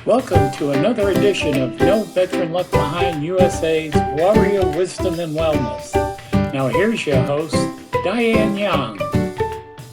Welcome to another edition of No Veteran Left Behind USA's Warrior Wisdom and Wellness. Now here's your host, Diane Young.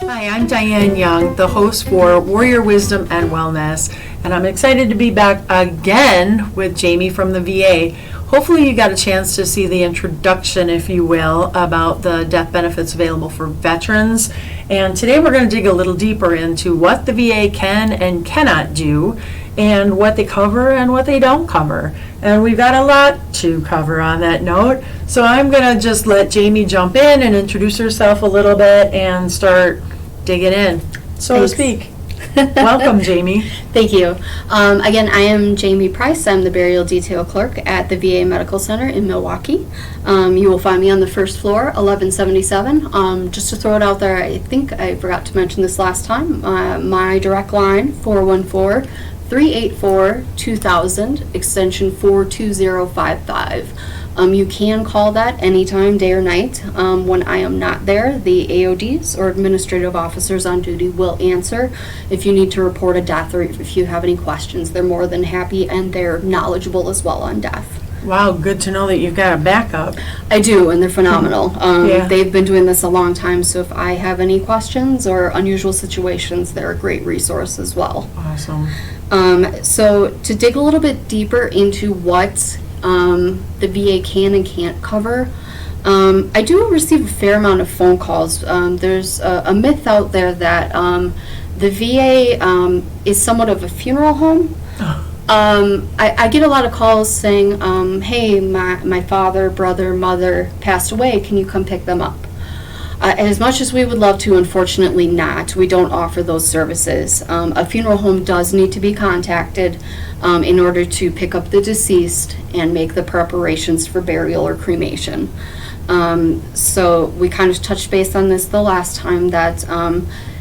Hi, I'm Diane Young, the host for Warrior Wisdom and Wellness, and I'm excited to be back again with Jamie from the VA. Hopefully you got a chance to see the introduction, if you will, about the death benefits available for veterans. And today we're going to dig a little deeper into what the VA can and cannot do, and what they cover and what they don't cover. And we've got a lot to cover on that note. So I'm going to just let Jamie jump in and introduce herself a little bit and start digging in, so to speak. Welcome, Jamie. Thank you. Again, I am Jamie Price. I'm the burial detail clerk at the VA Medical Center in Milwaukee. You will find me on the first floor, 1177. Just to throw it out there, I think I forgot to mention this last time. My direct line, 414-384-2000, extension 42055. You can call that anytime, day or night. When I am not there, the AODs or administrative officers on duty will answer if you need to report a death or if you have any questions. They're more than happy, and they're knowledgeable as well on death. Wow, good to know that you've got a backup. I do, and they're phenomenal. Yeah. They've been doing this a long time, so if I have any questions or unusual situations, they're a great resource as well. Awesome. So to dig a little bit deeper into what the VA can and can't cover, I do receive a fair amount of phone calls. There's a myth out there that the VA is somewhat of a funeral home. I get a lot of calls saying, hey, my father, brother, mother passed away, can you come pick them up? As much as we would love to, unfortunately not. We don't offer those services. A funeral home does need to be contacted in order to pick up the deceased and make the preparations for burial or cremation. So we kind of touched base on this the last time, that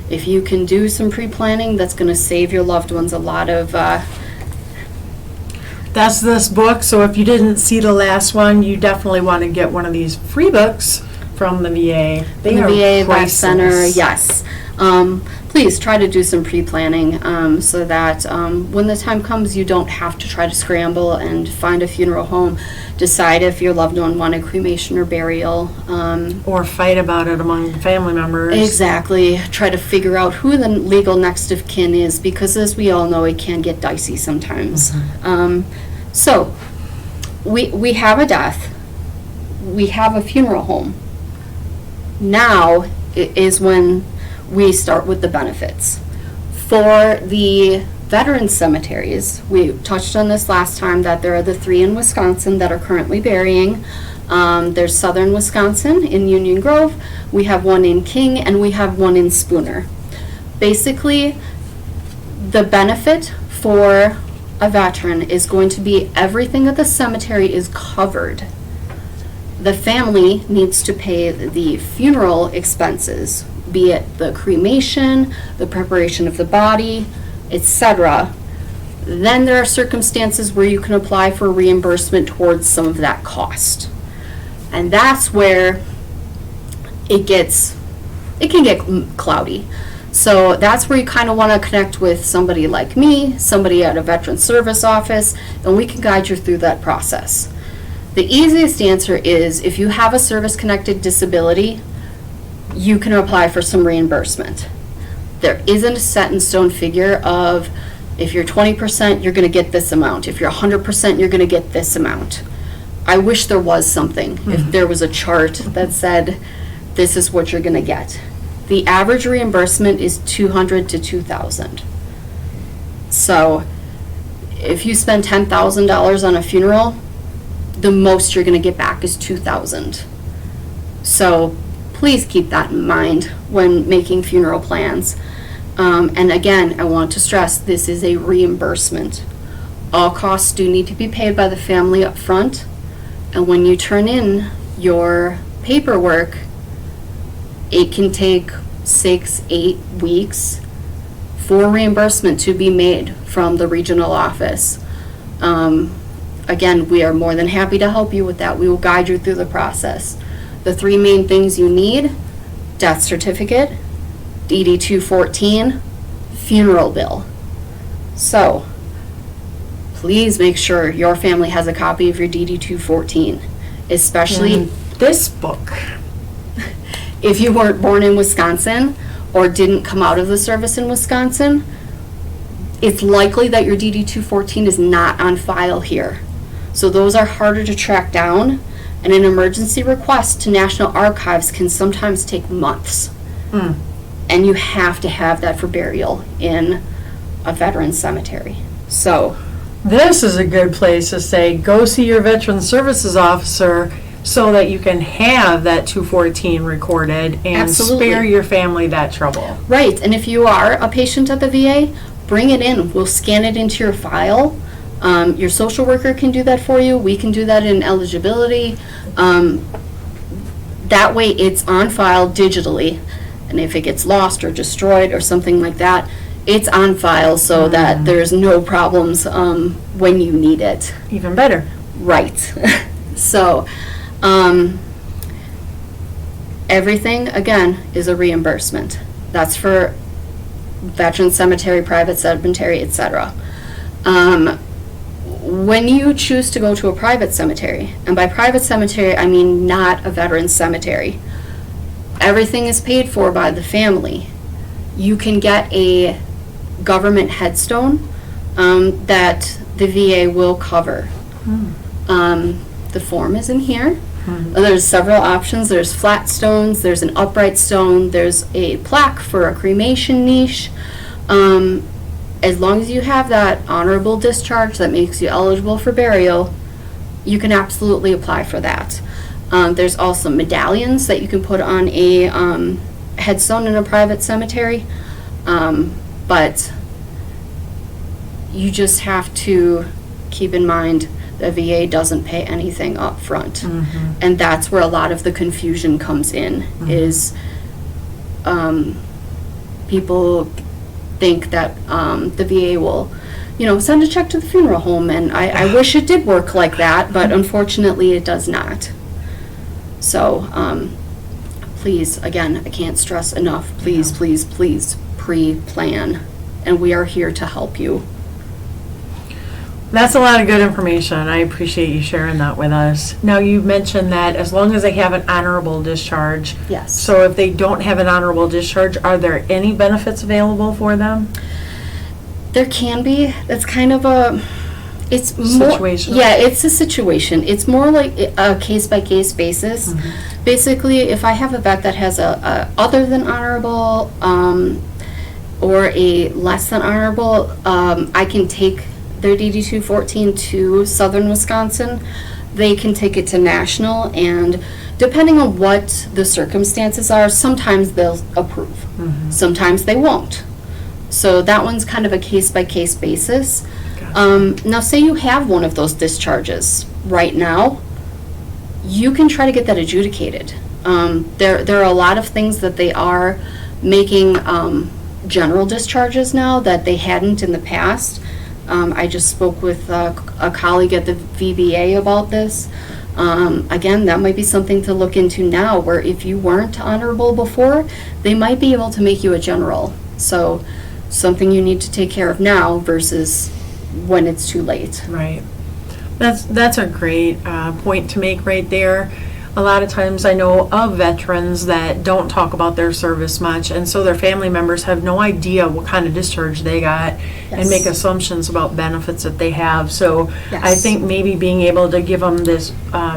if you can do some pre-planning, that's going to save your loved ones a lot of... That's this book, so if you didn't see the last one, you definitely want to get one of these free books from the VA. They the are VA Vet priceless. Center, yes. Please try to do some pre-planning so that when the time comes, you don't have to try to scramble and find a funeral home, decide if your loved one wanted cremation or burial. Or fight about it among family members. Exactly. Try to figure out who the legal next of kin is, because as we all know, it can get dicey sometimes. So we have a death. We have a funeral home. Now is when we start with the benefits. For the veteran cemeteries, we touched on this last time, that there are the 3 in Wisconsin that are currently burying. There's Southern Wisconsin in Union Grove, we have one in King, and we have one in Spooner. Basically, the benefit for a veteran is going to be everything at the cemetery is covered. The family needs to pay the funeral expenses, be it the cremation, the preparation of the body, etc. Then there are circumstances where you can apply for reimbursement towards some of that cost. And that's where it can get cloudy. So that's where you kind of want to connect with somebody like me, somebody at a veteran service office, and we can guide you through that process. The easiest answer is, if you have a service-connected disability, you can apply for some reimbursement. There isn't a set-in-stone figure of, if you're 20%, you're going to get this amount. If you're 100%, you're going to get this amount. I wish there was something. If there was a chart that said, this is what you're going to get. The average reimbursement is $200 to $2,000. So if you spend $10,000 on a funeral, the most you're going to get back is $2,000. So please keep that in mind when making funeral plans. And again, I want to stress, this is a reimbursement. All costs do need to be paid by the family up front. And when you turn in your paperwork, it can take 6-8 weeks for reimbursement to be made from the regional office. Again, we are more than happy to help you with that. We will guide you through the process. The 3 main things you need: death certificate, DD-214, funeral bill. So please make sure your family has a copy of your DD-214, especially This book. if you weren't born in Wisconsin or didn't come out of the service in Wisconsin. It's likely that your DD-214 is not on file here. So those are harder to track down, and an emergency request to National Archives can sometimes take months. And you have to have that for burial in a veteran cemetery. So This is a good place to say, go see your Veteran Services Officer so that you can have that 214 recorded and Absolutely. spare your family that trouble. right, and if you are a patient at the VA, bring it in. We'll scan it into your file. Your social worker can do that for you. We can do that in eligibility. That way it's on file digitally. And if it gets lost or destroyed or something like that, it's on file so that there's no problems when you need it. Even better. Right. So, everything, again, is a reimbursement. That's for veteran cemetery, private cemetery, etc. When you choose to go to a private cemetery, and by private cemetery I mean not a veteran cemetery, everything is paid for by the family. You can get a government headstone that the VA will cover. The form is in here. There's several options. There's flat stones, there's an upright stone, there's a plaque for a cremation niche. As long as you have that honorable discharge that makes you eligible for burial, you can absolutely apply for that. There's also medallions that you can put on a headstone in a private cemetery, but you just have to keep in mind the VA doesn't pay anything up front. And that's where a lot of the confusion comes in, is people think that the VA will, send a check to the funeral home, and I wish it did work like that, but unfortunately it does not. So please, again, I can't stress enough, please, please, please pre-plan, and we are here to help you. That's a lot of good information. I appreciate you sharing that with us. Now, you mentioned that as long as they have an honorable discharge. Yes. So if they don't have an honorable discharge, are there any benefits available for them? There can be. That's kind of it's more, situational. yeah, it's a situation. It's more like a case-by-case basis. Basically, if I have a vet that has a other than honorable or a less than honorable, I can take their DD-214 to Southern Wisconsin. They can take it to National, and depending on what the circumstances are, sometimes they'll approve. Sometimes they won't. So that one's kind of a case-by-case basis. Now, say you have one of those discharges right now, you can try to get that adjudicated. There are a lot of things that they are making general discharges now that they hadn't in the past. I just spoke with a colleague at the VBA about this. Again, that might be something to look into now, where if you weren't honorable before, they might be able to make you a general. So something you need to take care of now versus when it's too late. Right. That's a great point to make right there. A lot of times I know of veterans that don't talk about their service much, and so their family members have no idea what kind of discharge they got and make assumptions about benefits that they have. So I think maybe being able to give them this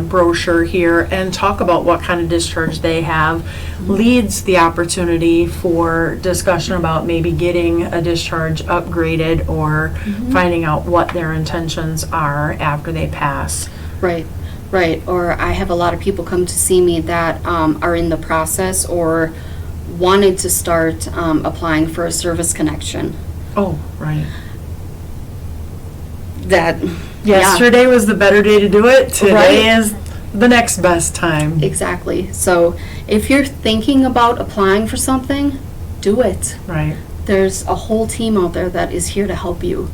brochure here and talk about what kind of discharge they have leads the opportunity for discussion about maybe getting a discharge upgraded or finding out what their intentions are after they pass. Right. Right, or I have a lot of people come to see me that are in the process or wanted to start applying for a service connection. Oh, right. That, Yesterday was the better day to do it. Today is the next best time. Exactly. So if you're thinking about applying for something, do it. Right. There's a whole team out there that is here to help you.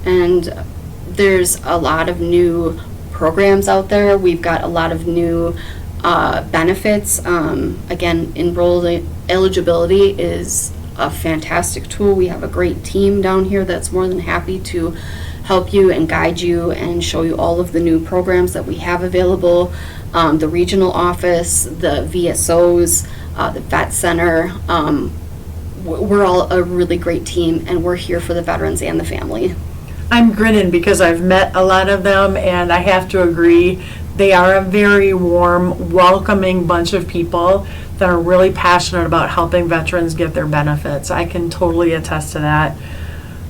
And there's a lot of new programs out there. We've got a lot of new benefits. Again, eligibility is a fantastic tool. We have a great team down here that's more than happy to help you and guide you and show you all of the new programs that we have available. The regional office, the VSOs, the vet center. We're all a really great team, and we're here for the veterans and the family. I'm grinning because I've met a lot of them, and I have to agree, they are a very warm, welcoming bunch of people that are really passionate about helping veterans get their benefits. I can totally attest to that.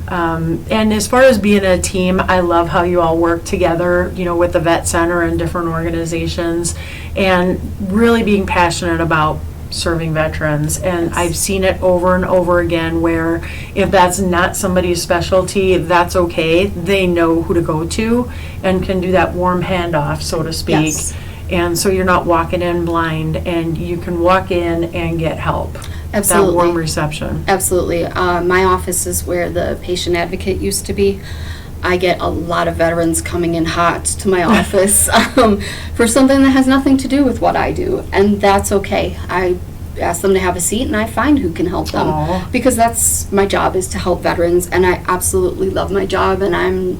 And as far as being a team, I love how you all work together, with the vet center and different organizations, and really being passionate about serving veterans. And I've seen it over and over again where if that's not somebody's specialty, that's okay. They know who to go to and can do that warm handoff, so to speak. Yes. And so you're not walking in blind, and you can walk in and get help. Absolutely. That warm reception. Absolutely. My office is where the patient advocate used to be. I get a lot of veterans coming in hot to my office for something that has nothing to do with what I do, and that's okay. I ask them to have a seat, and I find who can help them. Aww. Because that's my job, is to help veterans, and I absolutely love my job, and I'm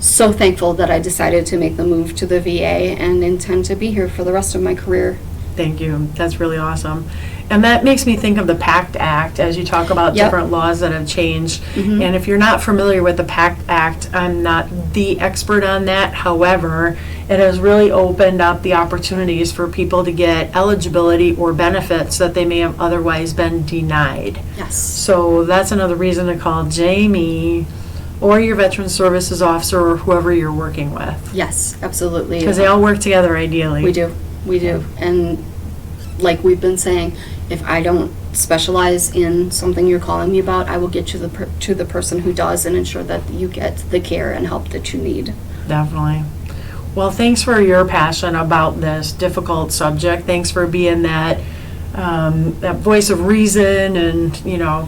so thankful that I decided to make the move to the VA and intend to be here for the rest of my career. Thank you. That's really awesome. And that makes me think of the PACT Act as you talk about Yep. different laws that have changed. Mhm. And if you're not familiar with the PACT Act, I'm not the expert on that. However, it has really opened up the opportunities for people to get eligibility or benefits that they may have otherwise been denied. Yes. So that's another reason to call Jamie or your Veterans Services Officer or whoever you're working with. Yes, absolutely. Because they all work together ideally. We do. We do. And like we've been saying, if I don't specialize in something you're calling me about, I will get you to the person who does and ensure that you get the care and help that you need. Definitely. Well, thanks for your passion about this difficult subject. Thanks for being that voice of reason and,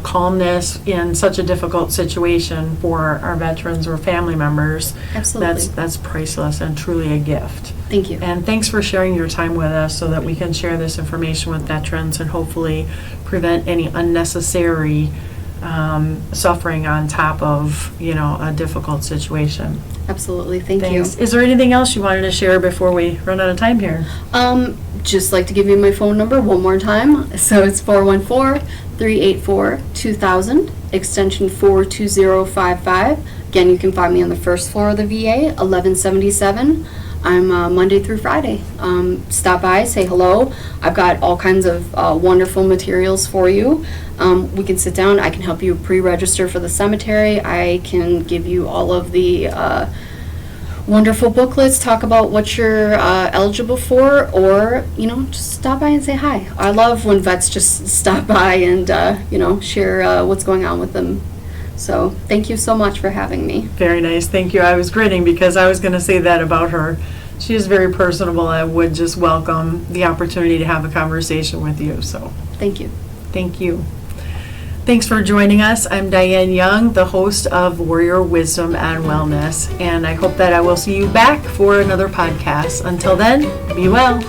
calmness in such a difficult situation for our veterans or family members. Absolutely. That's priceless and truly a gift. Thank you. And thanks for sharing your time with us so that we can share this information with veterans and hopefully prevent any unnecessary suffering on top of, a difficult situation. Absolutely. Thank Thanks. you. Is there anything else you wanted to share before we run out of time here? Just like to give you my phone number one more time. So it's 414-384-2000, extension 42055. Again, you can find me on the first floor of the VA, 1177. I'm Monday through Friday. Stop by, say hello. I've got all kinds of wonderful materials for you. We can sit down. I can help you pre-register for the cemetery. I can give you all of the wonderful booklets, talk about what you're eligible for, or, just stop by and say hi. I love when vets just stop by and, share what's going on with them. So thank you so much for having me. Very nice. Thank you. I was grinning because I was going to say that about her. She is very personable. I would just welcome the opportunity to have a conversation with you. So Thank you. thank you. Thanks for joining us. I'm Diane Young, the host of Warrior Wisdom and Wellness, and I hope that I will see you back for another podcast. Until then, be well.